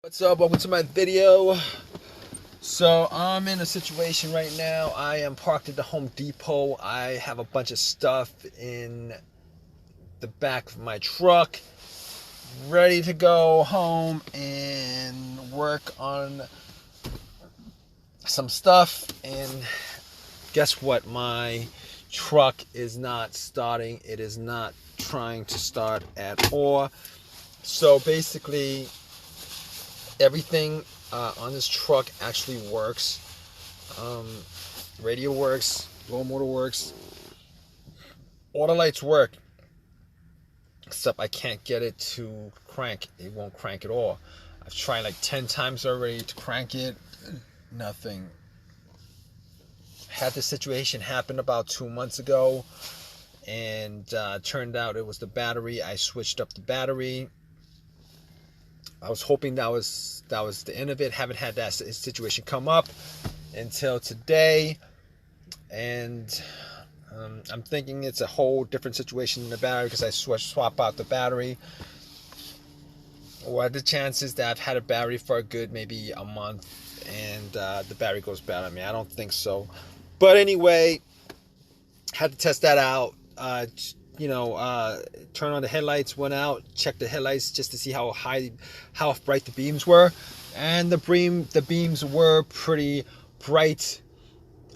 What's up? Welcome to my video. So I'm in a situation right now. I am parked at the Home Depot. I have a bunch of stuff in the back of my truck, ready to go home and work on some stuff. And guess what? My truck is not starting. It is not trying to start at all. So basically, everything on this truck actually works. Radio works, blow motor works, all the lights work, except I can't get it to crank. It won't crank at all. I've tried like 10 times already to crank it. Nothing. Had this situation happen about 2 months ago, and turned out it was the battery. I switched up the battery. I was hoping that was the end of it. Haven't had that situation come up until today, and I'm thinking it's a whole different situation in the battery because I swap out the battery. What are the chances that I've had a battery for a good maybe a month and the battery goes bad on me? I don't think so. But anyway, had to test that out. Turn on the headlights, went out, checked the headlights just to see how bright the beams were, and the beams were pretty bright.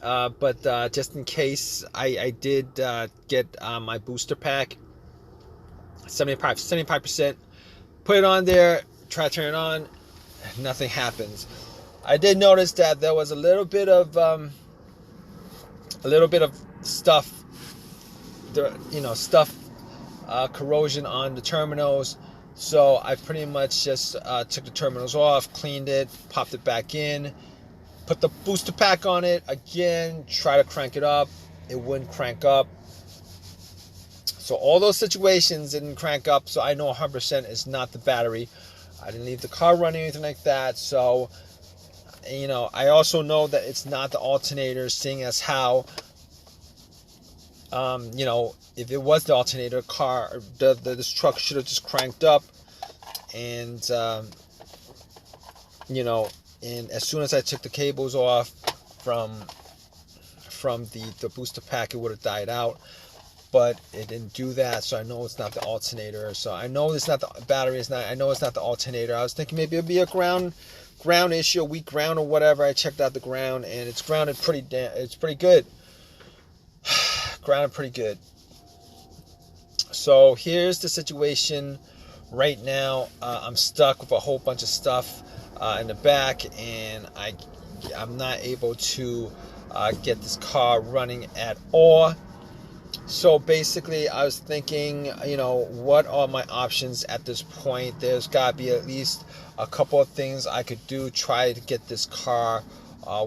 But just in case, I did get my booster pack, 75%. Put it on there, try to turn it on, nothing happens. I did notice that there was a little bit of stuff. Corrosion on the terminals. So I pretty much just took the terminals off, cleaned it, popped it back in, put the booster pack on it again, try to crank it up. It wouldn't crank up. So all those situations didn't crank up. So I know 100% it's not the battery. I didn't leave the car running or anything like that. So, I also know that it's not the alternator, seeing as how if it was the alternator, this truck should have just cranked up, and and as soon as I took the cables off from the booster pack, it would have died out, but it didn't do that. So I know it's not the alternator. So I know it's not the battery. I know it's not the alternator. I was thinking maybe it'd be a ground issue, a weak ground or whatever. I checked out the ground, and it's grounded it's pretty good. Grounded pretty good. So here's the situation right now. I'm stuck with a whole bunch of stuff in the back, and I'm not able to get this car running at all. So basically, I was thinking, what are my options at this point? There's got to be at least a couple of things I could do, try to get this car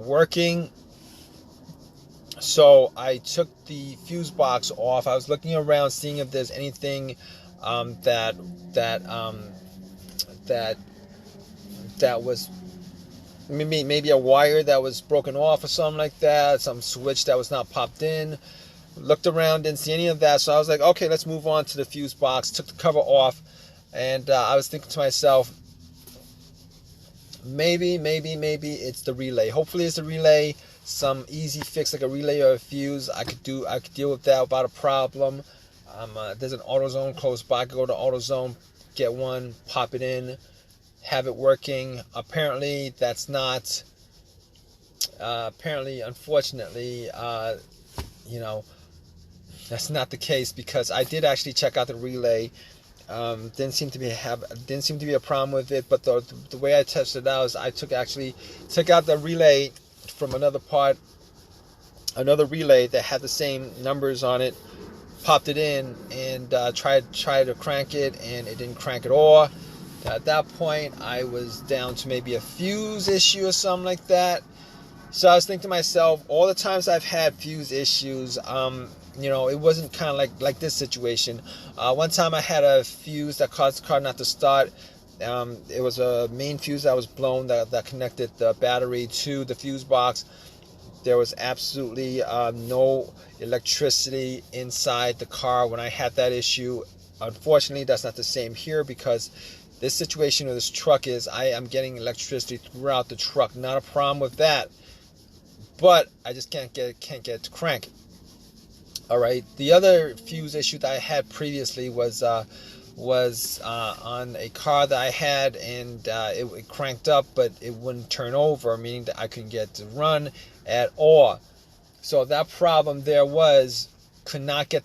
working. So I took the fuse box off. I was looking around, seeing if there's anything that was maybe a wire that was broken off or something like that, some switch that was not popped in. Looked around, didn't see any of that. So I was like, okay, let's move on to the fuse box. Took the cover off, and I was thinking to myself, maybe it's the relay. Hopefully it's the relay. Some easy fix like a relay or a fuse. I could deal with that without a problem. There's an AutoZone close by. I could go to AutoZone, get one, pop it in, have it working. Apparently that's not. Unfortunately, that's not the case, because I did actually check out the relay. Didn't seem to be a problem with it. But the way I tested it out is I took out the relay from another relay that had the same numbers on it, popped it in, and tried to crank it, and it didn't crank at all. At that point, I was down to maybe a fuse issue or something like that. So I was thinking to myself, all the times I've had fuse issues, it wasn't kind of like this situation. One time I had a fuse that caused the car not to start. It was a main fuse that was blown that connected the battery to the fuse box. There was absolutely no electricity inside the car when I had that issue. Unfortunately, that's not the same here, because this situation with this truck is I am getting electricity throughout the truck. Not a problem with that, but I just can't get it to crank. All right. The other fuse issue that I had previously was on a car that I had, and it cranked up, but it wouldn't turn over, meaning that I couldn't get it to run at all. So that problem there could not get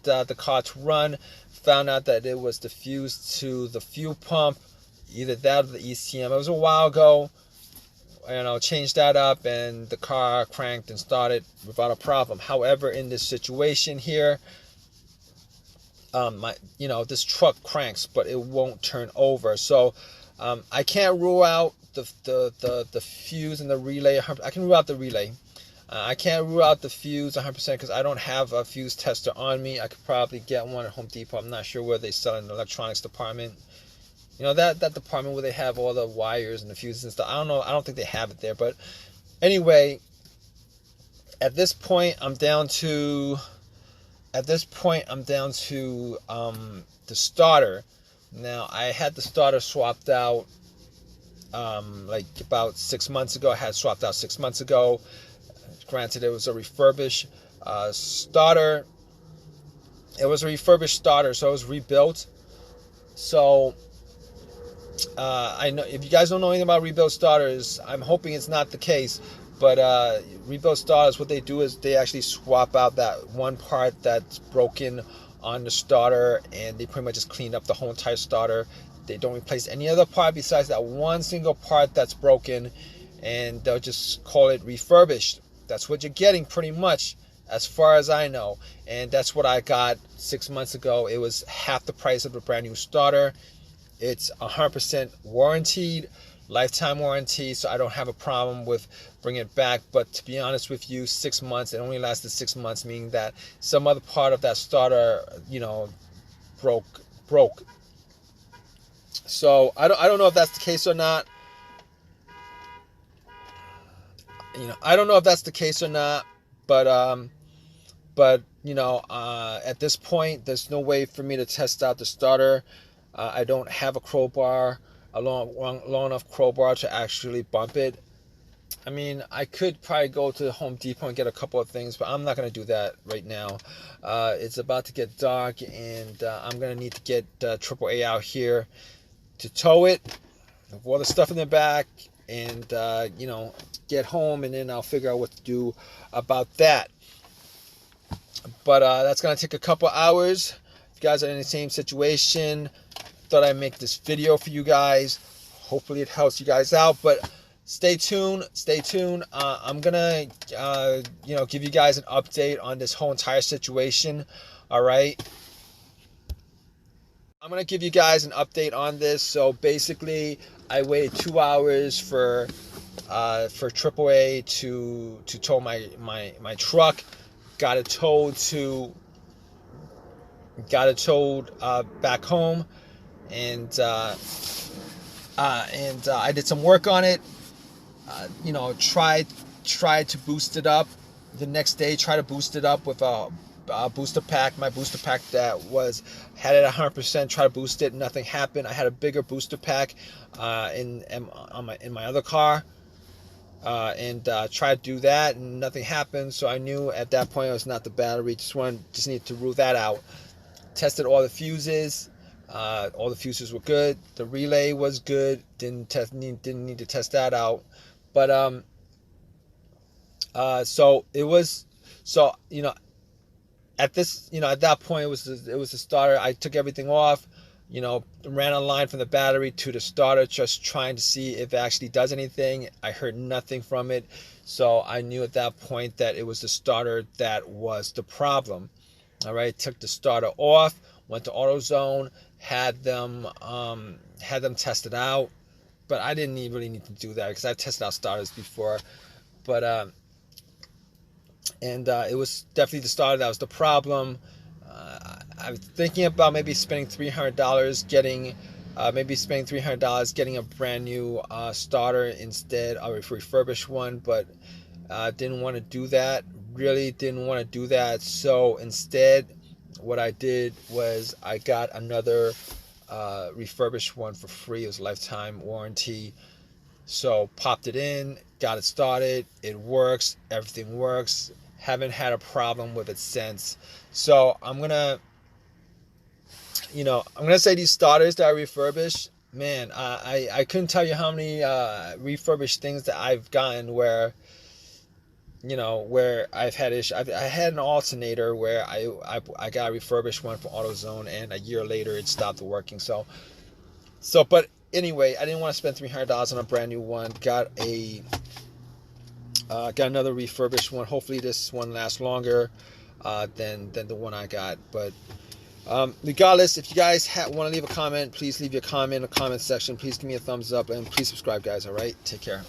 the car to run. Found out that it was the fuse to the fuel pump, either that or the ECM. It was a while ago. Changed that up, and the car cranked and started without a problem. However, in this situation here, this truck cranks, but it won't turn over. So I can't rule out the fuse and the relay. I can rule out the relay. I can't rule out the fuse 100% because I don't have a fuse tester on me. I could probably get one at Home Depot. I'm not sure where they sell in the electronics department. That department where they have all the wires and the fuses and stuff. I don't know. I don't think they have it there. But anyway, at this point, I'm down to the starter. Now, I had the starter swapped out like about 6 months ago. I had swapped out 6 months ago. Granted, it was a refurbished starter. It was a refurbished starter, so it was rebuilt. So I know if you guys don't know anything about rebuilt starters, I'm hoping it's not the case. But rebuilt starters, what they do is they actually swap out that one part that's broken on the starter, and they pretty much just clean up the whole entire starter. They don't replace any other part besides that one single part that's broken, and they'll just call it refurbished. That's what you're getting pretty much, as far as I know. And that's what I got 6 months ago. It was half the price of a brand new starter. It's 100% warranted, lifetime warranty, so I don't have a problem with bringing it back. But to be honest with you, 6 months, it only lasted 6 months, meaning that some other part of that starter, broke. So I don't know if that's the case or not. I don't know if that's the case or not, but at this point, there's no way for me to test out the starter. I don't have a crowbar, a long enough crowbar to actually bump it. I mean, I could probably go to Home Depot and get a couple of things, but I'm not going to do that right now. It's about to get dark, and I'm going to need to get AAA out here to tow it with all the stuff in the back, and get home, and then I'll figure out what to do about that. But that's going to take a couple hours. If you guys are in the same situation, thought I'd make this video for you guys. Hopefully it helps you guys out, but stay tuned. I'm gonna give you guys an update on this whole entire situation. All right, I'm gonna give you guys an update on this. So basically, I waited 2 hours for AAA to tow my truck. Got it towed back home, and I did some work on it. Tried to boost it up the next day. Tried to boost it up with a booster pack. My booster pack that had it at 100%. Tried to boost it. Nothing happened. I had a bigger booster pack in my other car. And tried to do that, and nothing happened. So I knew at that point it was not the battery. Just needed to rule that out. Tested all the fuses. All the fuses were good. The relay was good. Didn't need to test that out. But at that point it was the starter. I took everything off. Ran a line from the battery to the starter, just trying to see if it actually does anything. I heard nothing from it, so I knew at that point that it was the starter that was the problem. All right, took the starter off, went to AutoZone, had them test it out, but I didn't really need to do that because I've tested out starters before. But it was definitely the starter that was the problem. I was thinking about maybe spending $300 getting a brand new starter instead of a refurbished one, but didn't want to do that. Really didn't want to do that. So instead, what I did was I got another refurbished one for free. It was a lifetime warranty. So popped it in, got it started. It works. Everything works. Haven't had a problem with it since. So I'm gonna say these starters that I refurbished, man, I couldn't tell you how many refurbished things that I've gotten where I've had issues. I had an alternator where I got a refurbished one from AutoZone, and a year later it stopped working. But anyway, I didn't want to spend $300 on a brand new one. Got another refurbished one. Hopefully this one lasts longer than the one I got. But regardless, if you guys want to leave a comment, please leave your comment in the comment section. Please give me a thumbs up, and please subscribe, guys. All right, take care.